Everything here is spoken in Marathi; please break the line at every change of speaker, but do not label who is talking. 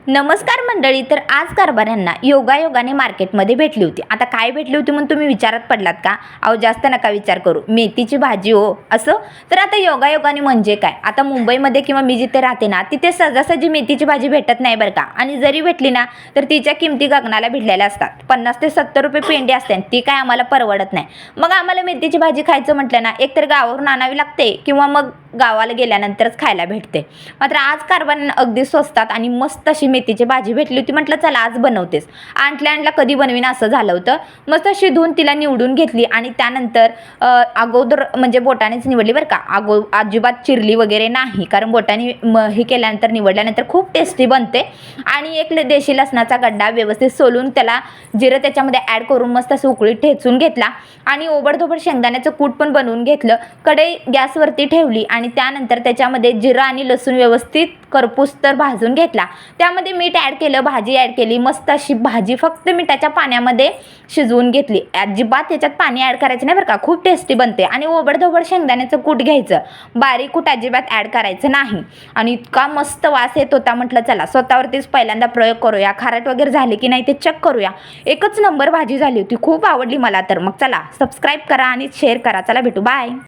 नमस्कार मंडळी. तर आज कारभाऱ्यांना योगायोगाने मार्केटमध्ये भेटली होती. आता काय भेटली होती म्हणून तुम्ही विचारात पडलात का? अहो जास्त नका विचार करू, मेथीची भाजी हो. असं तर आता योगायोगाने म्हणजे काय? आता मुंबईमध्ये किंवा मी जिथे राहते ना, तिथे सहजासहजी मेथीची भाजी भेटत नाही बरं का. आणि जरी भेटली ना तर तिच्या किमती गगनाला भिडलेल्या असतात. 50 ते 70 रुपये पेंडी असते, ती काय आम्हाला परवडत नाही. मग आम्हाला मेथीची भाजी खायचं म्हटलं ना, एकतर गावावरून आणावी लागते किंवा मग गावाला गेल्यानंतरच खायला भेटते. मात्र आज कारभाऱ्यांना अगदी स्वस्तात आणि मस्त अशी मेथीची भाजी भेटली होती. म्हटलं चला आज बनवतेस. आणल्या कधी बनवीन असं झालं होतं. मस्त अशी धुवून तिला निवडून घेतली आणि त्यानंतर अगोदर म्हणजे बोटानेच निवडली बरं का. अजिबात चिरली वगैरे नाही, कारण बोटाने हे केल्यानंतर निवडल्यानंतर खूप टेस्टी बनते. आणि एक देशी लसणाचा गड्डा व्यवस्थित सोलून त्याला जिरं त्याच्यामध्ये ॲड करून मस्त असं उकळीत ठेचून घेतला आणि ओबडधोबड शेंगदाण्याचं कूट पण बनवून घेतलं. कढई गॅसवरती ठेवली आणि त्यानंतर त्याच्यामध्ये जिरं आणि लसूण व्यवस्थित करपूस भाजून घेतला. त्यामध्ये मीठ ॲड केलं, भाजी ॲड केली. मस्त अशी भाजी फक्त मिठाच्या पाण्यामध्ये शिजवून घेतली. अजिबात त्याच्यात पाणी ॲड करायचं नाही बरं का, खूप टेस्टी बनते. आणि ओबडधोबड शेंगदाण्याचं कूट घ्यायचं, बारीक कूट अजिबात ॲड करायचं नाही. आणि इतका मस्त वास येत होता. म्हटलं चला स्वतःवरतीच पहिल्यांदा प्रयोग करूया, खारट वगैरे झाले की नाही ते चेक करूया. एकच नंबर भाजी झाली होती, खूप आवडली मला तर. मग चला सबस्क्राईब करा आणि शेअर करा. चला भेटू, बाय.